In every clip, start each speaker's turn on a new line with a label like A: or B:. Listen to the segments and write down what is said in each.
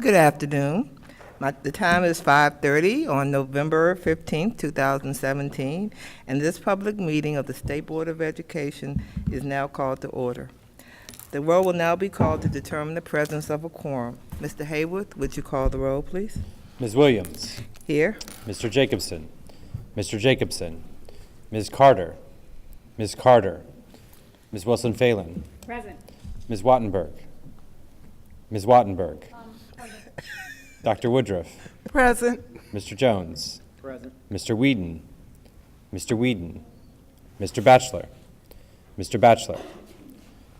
A: Good afternoon. The time is 5:30 on November 15th, 2017, and this public meeting of the State Board of Education is now called to order. The roll will now be called to determine the presence of a quorum. Mr. Hayworth, would you call the roll, please?
B: Ms. Williams.
A: Here.
B: Mr. Jacobson. Mr. Jacobson. Ms. Carter. Ms. Carter. Ms. Wilson-Phelan.
C: Present.
B: Ms. Wattenberg. Ms. Wattenberg. Dr. Woodruff.
D: Present.
B: Mr. Jones.
E: Present.
B: Mr. Whedon. Mr. Whedon. Mr. Batchelor. Mr. Batchelor.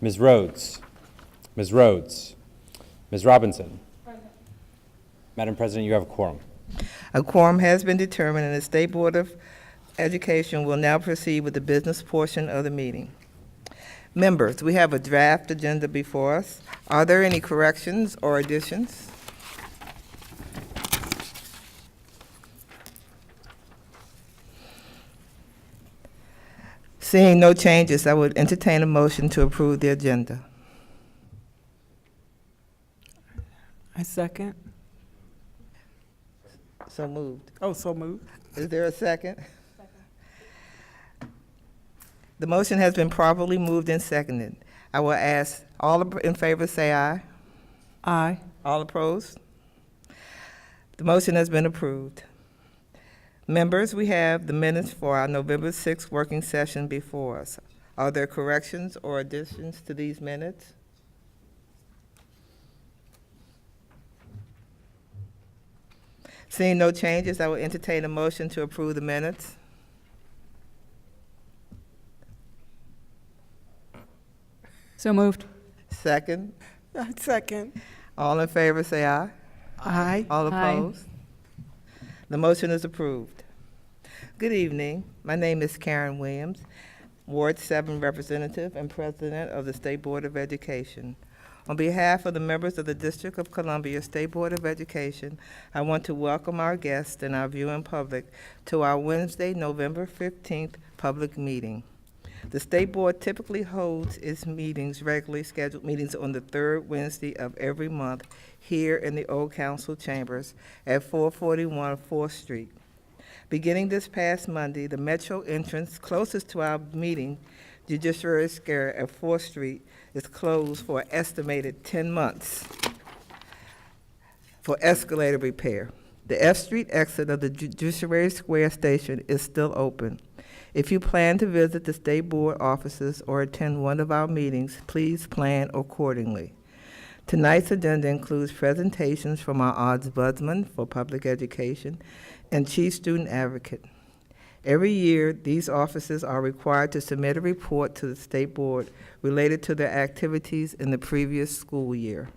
B: Ms. Rhodes. Ms. Rhodes. Ms. Robinson.
C: Present.
B: Madam President, you have a quorum.
A: A quorum has been determined, and the State Board of Education will now proceed with the business portion of the meeting. Members, we have a draft agenda before us. Are there any corrections or additions? Seeing no changes, I would entertain a motion to approve the agenda.
D: I second.
A: So moved.
D: Oh, so moved.
A: Is there a second? The motion has been properly moved and seconded. I will ask, all in favor say aye.
D: Aye.
A: All opposed? The motion has been approved. Members, we have the minutes for our November 6th working session before us. Are there corrections or additions to these minutes? Seeing no changes, I will entertain a motion to approve the minutes.
C: So moved.
A: Second.
D: I second.
A: All in favor say aye.
D: Aye.
A: All
C: Aye.
A: opposed? The motion is approved. Good evening. My name is Karen Williams, Ward 7 Representative and President of the State Board of Education. On behalf of the members of the District of Columbia State Board of Education, I want to welcome our guests and our viewing public to our Wednesday, November 15th public meeting. The State Board typically holds its regularly scheduled meetings on the third Wednesday of every month here in the Old Council Chambers at 441 4th Street. Beginning this past Monday, the metro entrance closest to our meeting, Judiciary Square at 4th Street, is closed for an estimated 10 months for escalator repair. The F Street exit of the Judiciary Square station is still open. If you plan to visit the State Board offices or attend one of our meetings, please plan accordingly. Tonight's agenda includes presentations from our Ombudsman for Public Education and Chief Student Advocate. Every year, these offices are required to submit a report to the State Board related to their activities in the previous school year.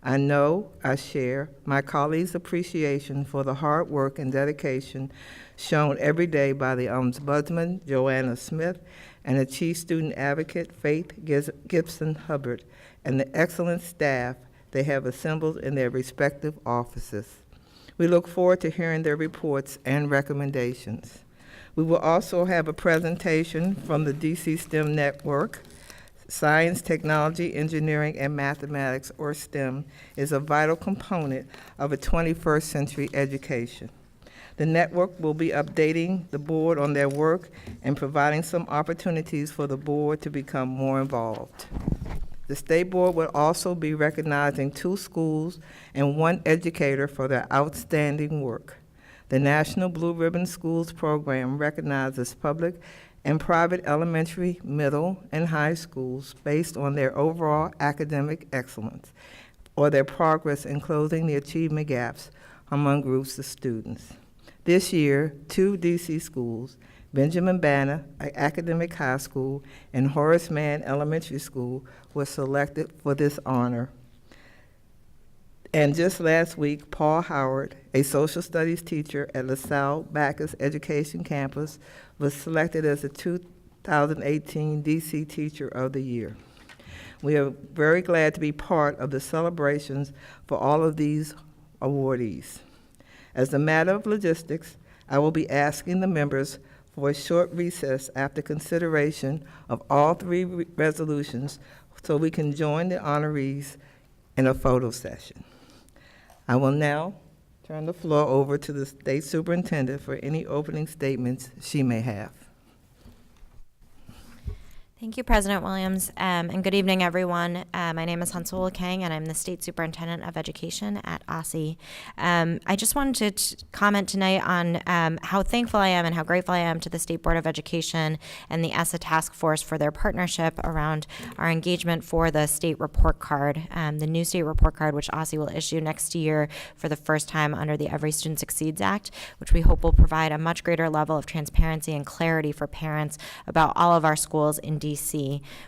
A: I share my colleagues' appreciation for the hard work and dedication shown every day by the Ombudsman, Joanna Smith, and the Chief Student Advocate, Faith Gibson Hubbard, and the excellent staff they have assembled in their respective offices. We look forward to hearing their reports and recommendations. We will also have a presentation from the DC STEM Network. Science, technology, engineering, and mathematics, or STEM, is a vital component of a 21st century education. The network will be updating the board on their work and providing some opportunities for the board to become more involved. The State Board will also be recognizing 2 schools and 1 educator for their outstanding work. The National Blue Ribbon Schools program recognizes public and private elementary, middle, and high schools based on their overall academic excellence or their progress in closing the achievement gaps among groups of students. This year, 2 DC schools, Benjamin Banner Academic High School and Horace Mann Elementary School, were selected for this honor. And just last week, Paul Howard, a social studies teacher at LaSalle Backus Education Campus, was selected as the 2018 DC Teacher of the Year. We are very glad to be part of the celebrations for all of these awardees. As a matter of logistics, I will be asking the members for a short recess after consideration of all 3 resolutions so we can join the honorees in a photo session. I will now turn the floor over to the State Superintendent for any opening statements she may have.
E: Thank you, President Williams, and good evening, everyone. My name is Hanseul Kang, and I'm the State Superintendent of Education at OSSE. I just wanted to comment tonight on how thankful I am and how grateful I am to the State Board of Education and the ESSA Task Force for their partnership around our engagement for the state report card, the new state report card, which OSSE will issue next year for the first time under the Every Student Succeeds Act, which we hope will provide a much greater level of transparency and clarity for parents about all of our schools in DC.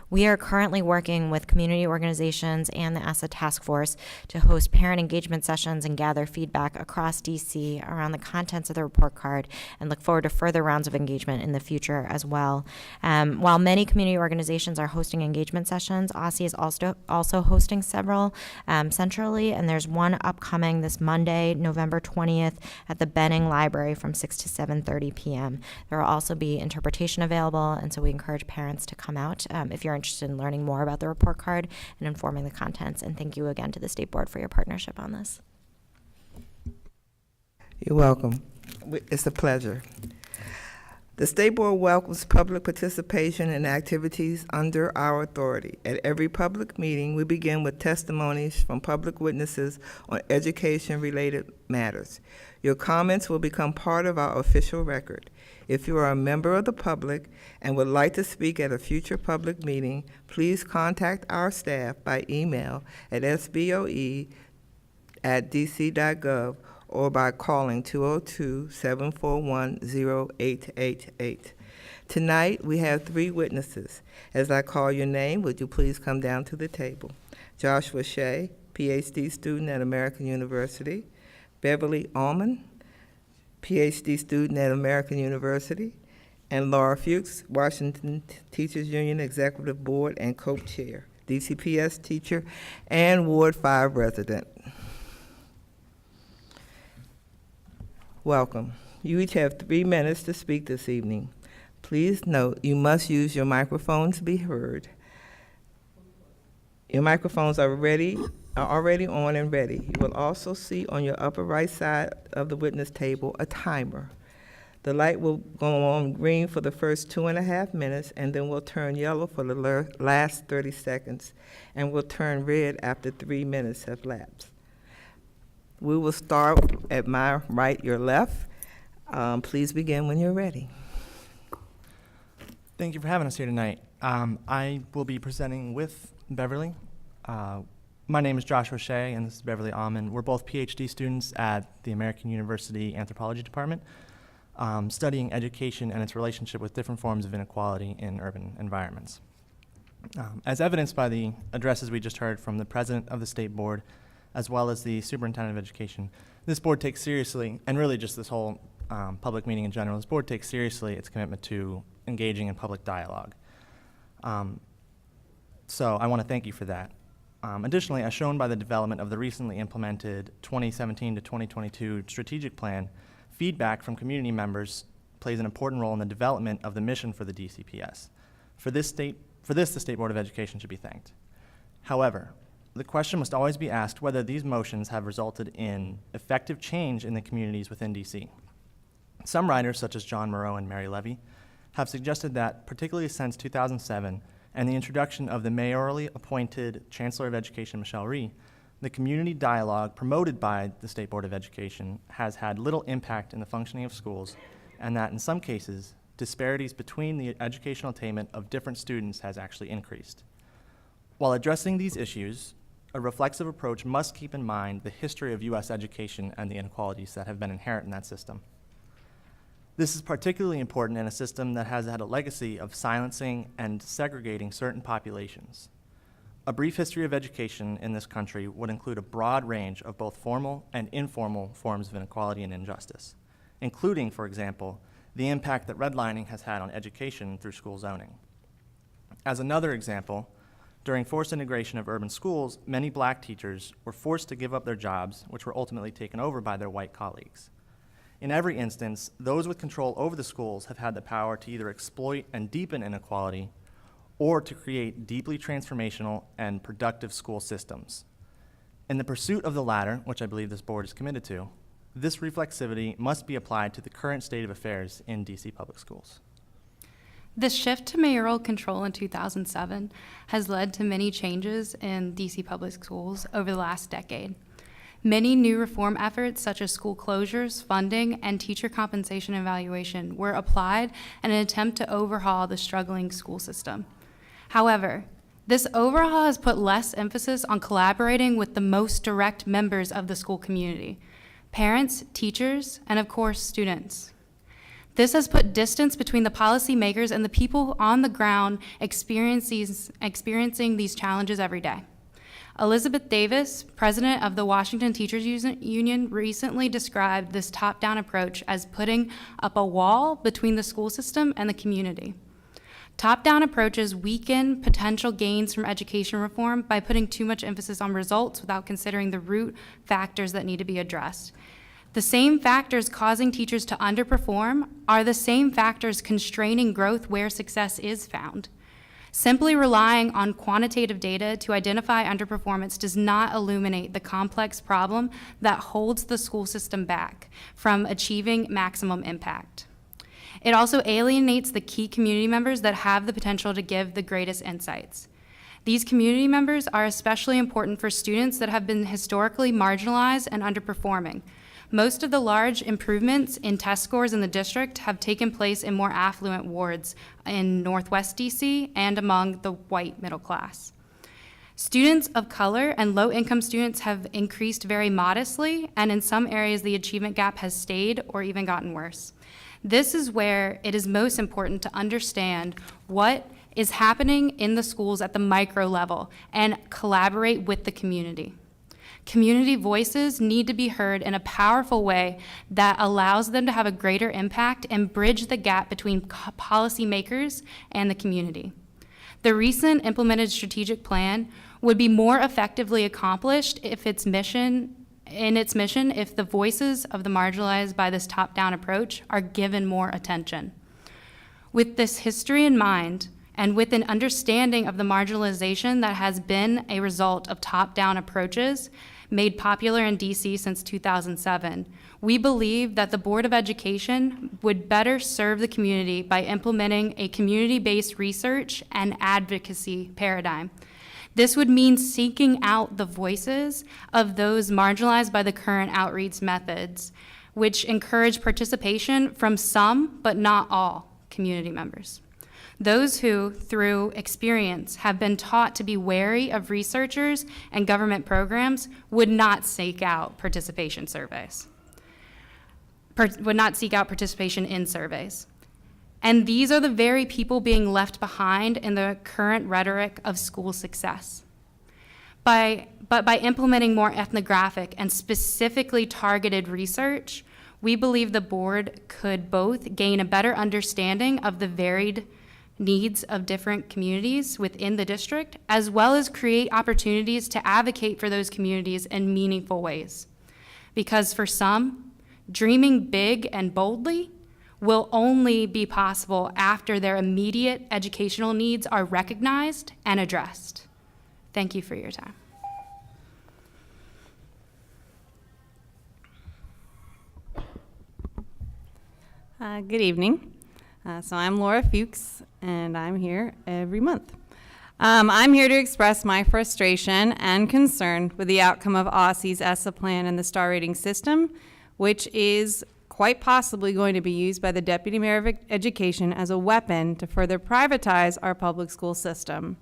E: We are currently working with community organizations and the ESSA Task Force to host parent engagement sessions and gather feedback across DC around the contents of the report card, and look forward to further rounds of engagement in the future as well. While many community organizations are hosting engagement sessions, OSSE is also hosting several centrally, and there's one upcoming this Monday, November 20th at the Benning Library from 6 to 7:30 p.m. There will also be interpretation available, and so we encourage parents to come out if you're interested in learning more about the report card and informing the contents. And thank you again to the State Board for your partnership on this.
A: You're welcome. It's a pleasure. The State Board welcomes public participation in activities under our authority. At every public meeting, we begin with testimonies from public witnesses on education-related matters. Your comments will become part of our official record. If you are a member of the public and would like to speak at a future public meeting, please contact our staff by email at SBOE@dc.gov or by calling 202-741-0888. Tonight, we have 3 witnesses. As I call your name, would you please come down to the table? Joshua Schea, PhD student at American University. Beverly Auman, PhD student at American University. And Laura Fuchs, Washington Teachers Union Executive Board and co-chair, DCPS teacher, and Ward 5 resident. Welcome. You each have 3 minutes to speak this evening. Please note you must use your microphone to be heard. Your microphones are already on and ready. You will also see on your upper right side of the witness table a timer. The light will go on green for the first 2.5 minutes, and then will turn yellow for the last 30 seconds, and will turn red after 3 minutes have lapsed. We will start at my right, your left. Please begin when you're ready.
F: Thank you for having us here tonight. I will be presenting with Beverly. My name is Joshua Schea, and this is Beverly Auman. We're both PhD students at the American University Anthropology Department, studying education and its relationship with different forms of inequality in urban environments. As evidenced by the addresses we just heard from the president of the State Board, as well as the Superintendent of Education, this board takes seriously, and really just this whole public meeting in general, this board takes seriously its commitment to engaging in public dialogue. So I want to thank you for that. Additionally, as shown by the development of the recently implemented 2017 to 2022 strategic plan, feedback from community members plays an important role in the development of the mission for the DCPS. For this, the State Board of Education should be thanked. However, the question must always be asked whether these motions have resulted in effective change in the communities within DC. Some writers, such as John Moreau and Mary Levy, have suggested that, particularly since 2007 and the introduction of the mayorally appointed Chancellor of Education, Michelle Rhee, the community dialogue promoted by the State Board of Education has had little impact in the functioning of schools, and that in some cases, disparities between the educational attainment of different students has actually increased. While addressing these issues, a reflexive approach must keep in mind the history of U.S. education and the inequalities that have been inherent in that system. This is particularly important in a system that has had a legacy of silencing and segregating certain populations. A brief history of education in this country would include a broad range of both formal and informal forms of inequality and injustice, including, for example, the impact that redlining has had on education through school zoning. As another example, during forced integration of urban schools, many black teachers were forced to give up their jobs, which were ultimately taken over by their white colleagues. In every instance, those with control over the schools have had the power to either exploit and deepen inequality or to create deeply transformational and productive school systems. In the pursuit of the latter, which I believe this board is committed to, this reflexivity must be applied to the current state of affairs in DC public schools.
G: The shift to mayoral control in 2007 has led to many changes in DC public schools over the last decade. Many new reform efforts, such as school closures, funding, and teacher compensation evaluation, were applied in an attempt to overhaul the struggling school system. However, this overhaul has put less emphasis on collaborating with the most direct members of the school community: parents, teachers, and of course, students. This has put distance between the policymakers and the people on the ground experiencing these challenges every day. Elizabeth Davis, president of the Washington Teachers Union, recently described this top-down approach as putting up a wall between the school system and the community. Top-down approaches weaken potential gains from education reform by putting too much emphasis on results without considering the root factors that need to be addressed. The same factors causing teachers to underperform are the same factors constraining growth where success is found. Simply relying on quantitative data to identify underperformance does not illuminate the complex problem that holds the school system back from achieving maximum impact. It also alienates the key community members that have the potential to give the greatest insights. These community members are especially important for students that have been historically marginalized and underperforming. Most of the large improvements in test scores in the district have taken place in more affluent wards in Northwest DC and among the white middle class. Students of color and low-income students have increased very modestly, and in some areas the achievement gap has stayed or even gotten worse. This is where it is most important to understand what is happening in the schools at the micro level and collaborate with the community. Community voices need to be heard in a powerful way that allows them to have a greater impact and bridge the gap between policymakers and the community. The recent implemented strategic plan would be more effectively accomplished if its mission if the voices of the marginalized by this top-down approach are given more attention. With this history in mind, and with an understanding of the marginalization that has been a result of top-down approaches made popular in DC since 2007, we believe that the Board of Education would better serve the community by implementing a community-based research and advocacy paradigm. This would mean seeking out the voices of those marginalized by the current outreach methods, which encourage participation from some, but not all, community members. Those who, through experience, have been taught to be wary of researchers and government programs would not seek out participation in surveys. And these are the very people being left behind in the current rhetoric of school success. But by implementing more ethnographic and specifically targeted research, we believe the board could both gain a better understanding of the varied needs of different communities within the district, as well as create opportunities to advocate for those communities in meaningful ways. Because for some, dreaming big and boldly will only be possible after their immediate educational needs are recognized and addressed. Thank you for your time.
C: Good evening. So I'm Laura Fuchs, and I'm here every month. I'm here to express my frustration and concern with the outcome of OSSE's ESSA plan and the star rating system, which is quite possibly going to be used by the Deputy Mayor of Education as a weapon to further privatize our public school system.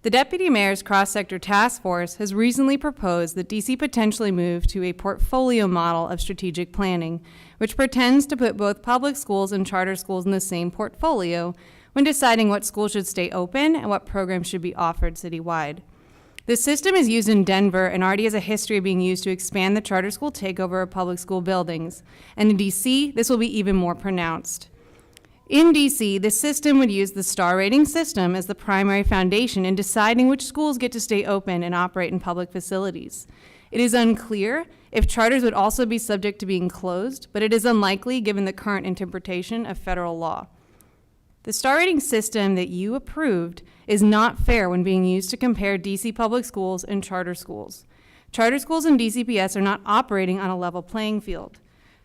C: The Deputy Mayor's cross-sector task force has recently proposed that DC potentially move to a portfolio model of strategic planning, which pretends to put both public schools and charter schools in the same portfolio when deciding what schools should stay open and what programs should be offered citywide. This system is used in Denver and already has a history of being used to expand the charter school takeover of public school buildings. And in DC, this will be even more pronounced. In DC, the system would use the star rating system as the primary foundation in deciding which schools get to stay open and operate in public facilities. It is unclear if charters would also be subject to being closed, but it is unlikely given the current interpretation of federal law. The star rating system that you approved is not fair when being used to compare DC public schools and charter schools.
G: Charter schools and DCPS are not operating on a level playing field.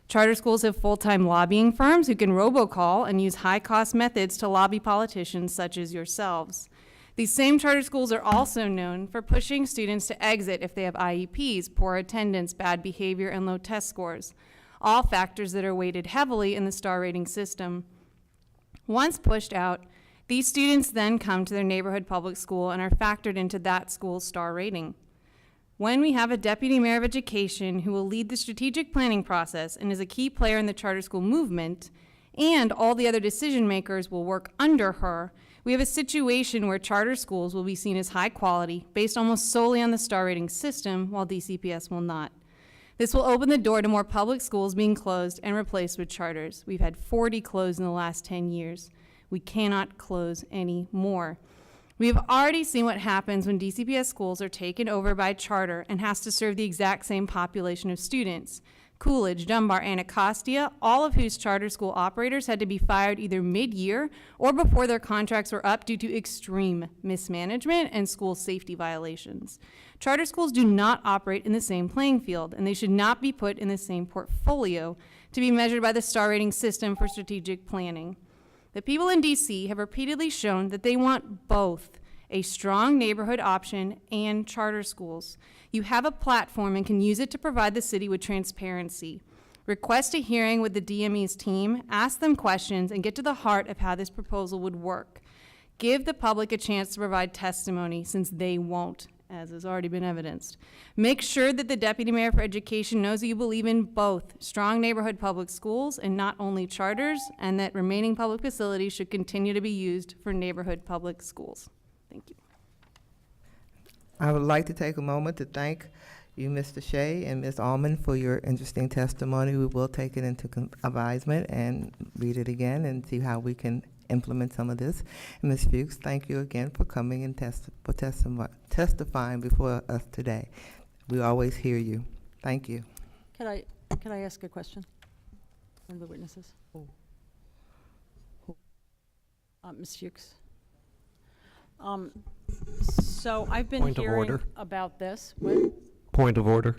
G: Charter schools have full-time lobbying firms who can robocall and use high-cost methods to lobby politicians such as yourselves. These same charter schools are also known for pushing students to exit if they have IEPs, poor attendance, bad behavior, and low test scores, all factors that are weighted heavily in the star rating system. Once pushed out, these students then come to their neighborhood public school and are factored into that school's star rating. When we have a deputy mayor of education who will lead the strategic planning process and is a key player in the charter school movement, and all the other decision makers will work under her, we have a situation where charter schools will be seen as high quality based almost solely on the star rating system, while DCPS will not. This will open the door to more public schools being closed and replaced with charters. We've had 40 closed in the last 10 years. We cannot close any more. We have already seen what happens when DCPS schools are taken over by charter and has to serve the exact same population of students. Coolidge, Dunbar, Anacostia, all of whose charter school operators had to be fired either mid-year or before their contracts were up due to extreme mismanagement and school safety violations. Charter schools do not operate in the same playing field, and they should not be put in the same portfolio to be measured by the star rating system for strategic planning. The people in DC have repeatedly shown that they want both a strong neighborhood option and charter schools. You have a platform and can use it to provide the city with transparency. Request a hearing with the DME's team, ask them questions, and get to the heart of how this proposal would work. Give the public a chance to provide testimony, since they won't, as has already been evidenced. Make sure that the Deputy Mayor for Education knows that you believe in both strong neighborhood public schools and not only charters, and that remaining public facilities should continue to be used for neighborhood public schools. Thank you.
A: I would like to take a moment to thank you, Mr. Schea and Ms. Auman, for your interesting testimony. We will take it into advisement and read it again and see how we can implement some of this. And Ms. Fuchs, thank you again for coming and testifying before us today. We always hear you. Thank you.
H: Can I ask a question? One of the witnesses. Ms. Fuchs. So I've been
I: Point of
H: hearing
I: order.
H: about this. What?
I: Point of order.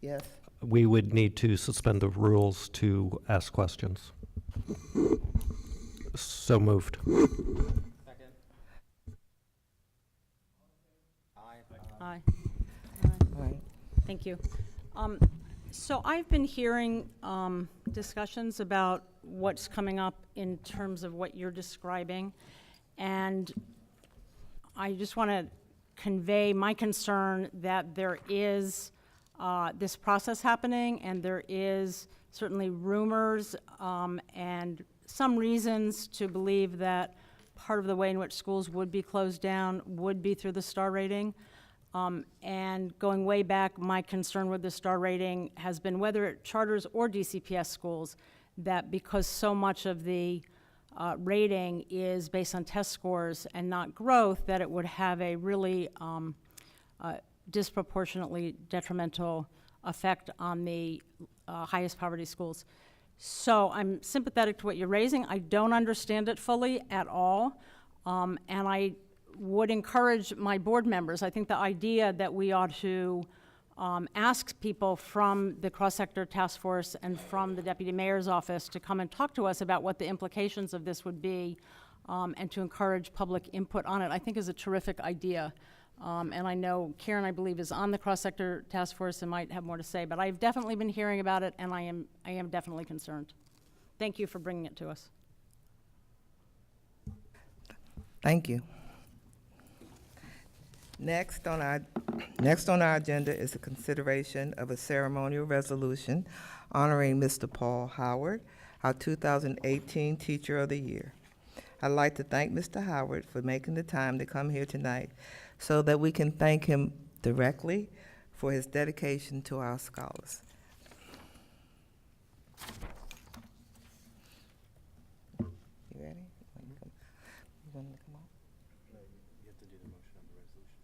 A: Yes.
I: We would need to suspend the rules to ask questions. So moved.
B: Second.
H: Aye.
A: All right.
H: Thank you. So I've been hearing discussions about what's coming up in terms of what you're describing, and I just want to convey my concern that there is this process happening, and there is certainly rumors and some reasons to believe that part of the way in which schools would be closed down would be through the star rating. And going way back, my concern with the star rating has been, whether it charters or DCPS schools, that because so much of the rating is based on test scores and not growth, that it would have a really disproportionately detrimental effect on the highest poverty schools. So I'm sympathetic to what you're raising. I don't understand it fully at all, and I would encourage my board members. I think the idea that we ought to ask people from the cross-sector task force and from the deputy mayor's office to come and talk to us about what the implications of this would be, and to encourage public input on it, I think is a terrific idea. And I know Karen, I believe, is on the cross-sector task force and might have more to say, but I've definitely been hearing about it, and I am definitely concerned. Thank you for bringing it to us.
A: Thank you. Next on our agenda is a consideration of a ceremonial resolution honoring Mr. Paul Howard, our 2018 Teacher of the Year. I'd like to thank Mr. Howard for making the time to come here tonight so that we can thank him directly for his dedication to our scholars. You ready? You want to come on?
F: You have to do the motion on the resolution.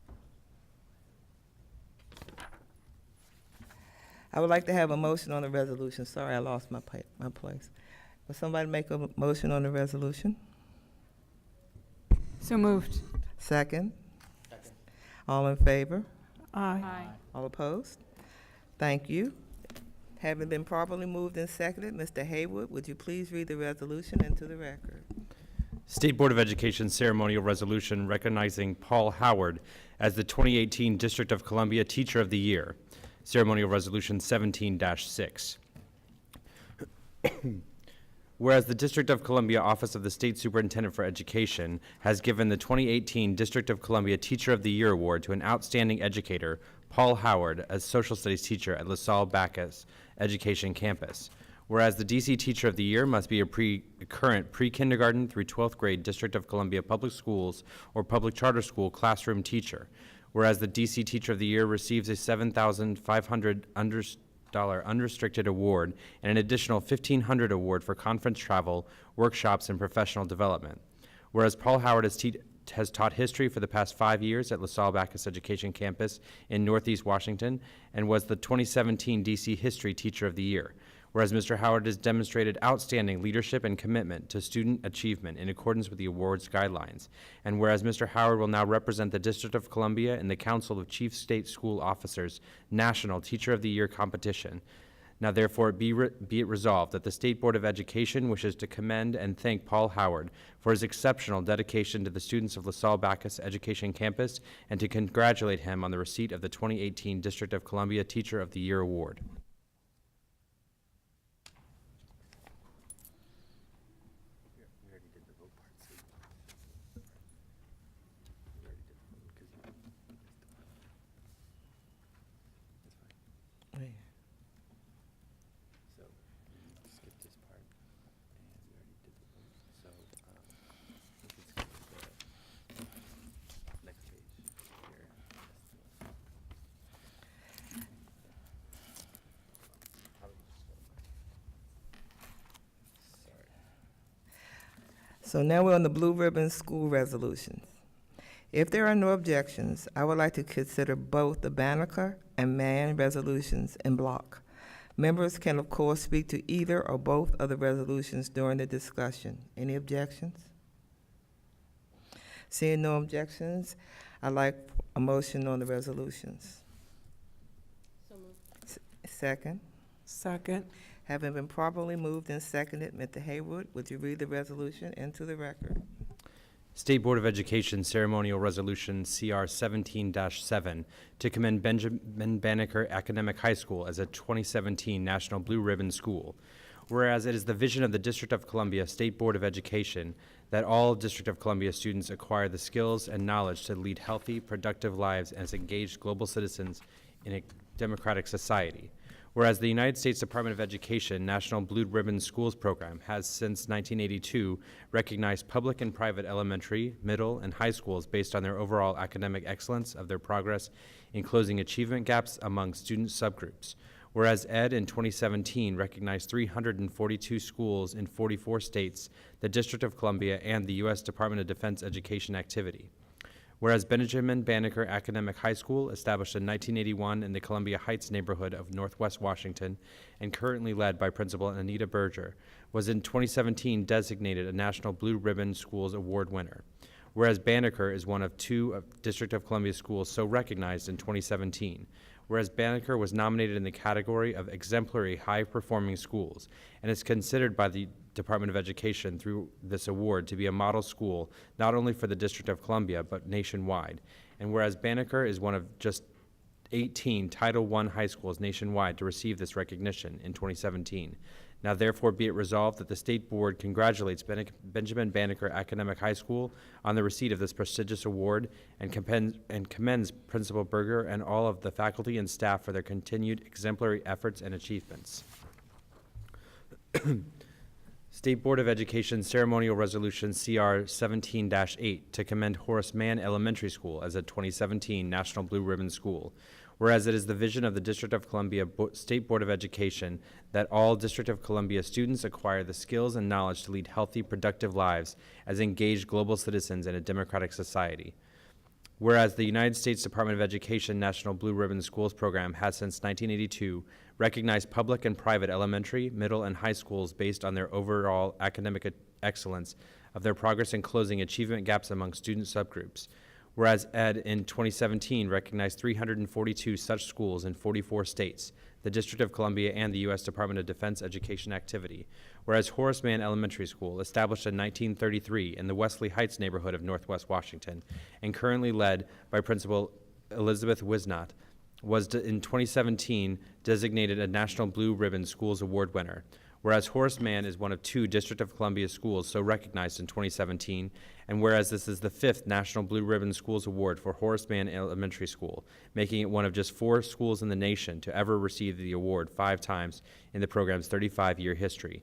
A: I would like to have a motion on the resolution. Sorry, I lost my place. Will somebody make a motion on the resolution?
H: So moved.
A: Second? Second. All in favor?
D: Aye.
A: All opposed? Thank you. Having been properly moved and seconded, Mr. Haywood, would you please read the resolution into the record?
B: State Board of Education ceremonial resolution recognizing Paul Howard as the 2018 District of Columbia Teacher of the Year. Ceremonial Resolution 17-6. Whereas the District of Columbia Office of the State Superintendent for Education has given the 2018 District of Columbia Teacher of the Year Award to an outstanding educator, Paul Howard, as social studies teacher at LaSalle Bacchus Education Campus. Whereas the DC Teacher of the Year must be a current pre-kindergarten through 12th grade District of Columbia Public Schools or public charter school classroom teacher. Whereas the DC Teacher of the Year receives a $7,500 unrestricted award and an additional $1,500 award for conference travel, workshops, and professional development. Whereas Paul Howard has taught history for the past 5 years at LaSalle Bacchus Education Campus in Northeast Washington and was the 2017 DC History Teacher of the Year. Whereas Mr. Howard has demonstrated outstanding leadership and commitment to student achievement in accordance with the award's guidelines. And whereas Mr. Howard will now represent the District of Columbia in the Council of Chief State School Officers National Teacher of the Year competition. Now therefore be it resolved that the State Board of Education wishes to commend and thank Paul Howard for his exceptional dedication to the students of LaSalle Bacchus Education Campus and to congratulate him on the receipt of the 2018 District of Columbia Teacher of the Year Award.
A: So now we're on the blue ribbon school resolutions. If there are no objections, I would like to consider both the Banneker and Mann resolutions in block. Members can, of course, speak to either or both of the resolutions during the discussion. Any objections? Seeing no objections, I'd like a motion on the resolutions.
H: So moved.
A: Second.
D: Second.
A: Having been properly moved and seconded, Mr. Haywood, would you read the resolution into the record?
B: State Board of Education Ceremonial Resolution CR 17-7 to commend Benjamin Banneker Academic High School as a 2017 National Blue Ribbon School. Whereas it is the vision of the District of Columbia State Board of Education that all District of Columbia students acquire the skills and knowledge to lead healthy, productive lives as engaged global citizens in a democratic society. Whereas the United States Department of Education National Blue Ribbon Schools Program has since 1982 recognized public and private elementary, middle, and high schools based on their overall academic excellence of their progress in closing achievement gaps among student subgroups. Whereas ED in 2017 recognized 342 schools in 44 states, the District of Columbia, and the U.S. Department of Defense education activity. Whereas Benjamin Banneker Academic High School, established in 1981 in the Columbia Heights neighborhood of Northwest Washington and currently led by Principal Anita Berger, was in 2017 designated a National Blue Ribbon Schools Award winner. Whereas Banneker is one of 2 of District of Columbia schools so recognized in 2017. Whereas Banneker was nominated in the category of exemplary high-performing schools and is considered by the Department of Education through this award to be a model school not only for the District of Columbia but nationwide. And whereas Banneker is one of just 18 Title I high schools nationwide to receive this recognition in 2017. Now therefore be it resolved that the State Board congratulates Benjamin Banneker Academic High School on the receipt of this prestigious award and commends Principal Berger and all of the faculty and staff for their continued exemplary efforts and achievements. State Board of Education Ceremonial Resolution CR 17-8 to commend Horace Mann Elementary School as a 2017 National Blue Ribbon School. Whereas it is the vision of the District of Columbia State Board of Education that all District of Columbia students acquire the skills and knowledge to lead healthy, productive lives as engaged global citizens in a democratic society. Whereas the United States Department of Education National Blue Ribbon Schools Program has since 1982 recognized public and private elementary, middle, and high schools based on their overall academic excellence of their progress in closing achievement gaps among student subgroups. Whereas Ed in 2017 recognized 342 such schools in 44 states, the District of Columbia, and the U.S. Department of Defense education activity. Whereas Horace Mann Elementary School, established in 1933 in the Wesley Heights neighborhood of Northwest Washington, and currently led by Principal Elizabeth Wisnott, was in 2017 designated a National Blue Ribbon Schools Award winner. Whereas Horace Mann is one of 2 District of Columbia schools so recognized in 2017, and whereas this is the 5th National Blue Ribbon Schools Award for Horace Mann Elementary School, making it one of just 4 schools in the nation to ever receive the award 5 times in the program's 35-year history.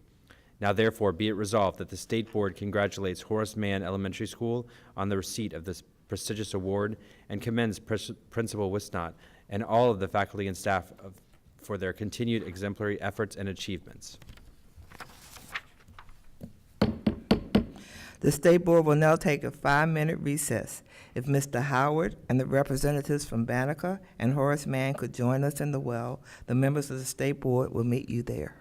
B: Now therefore be it resolved that the State Board congratulates Horace Mann Elementary School on the receipt of this prestigious award and commends Principal Wisnott and all of the faculty and staff for their continued exemplary efforts and achievements.
A: The State Board will now take a 5-minute recess. If Mr. Howard and the representatives from Banneker and Horace Mann could join us in the well, the members of the State Board will meet you there.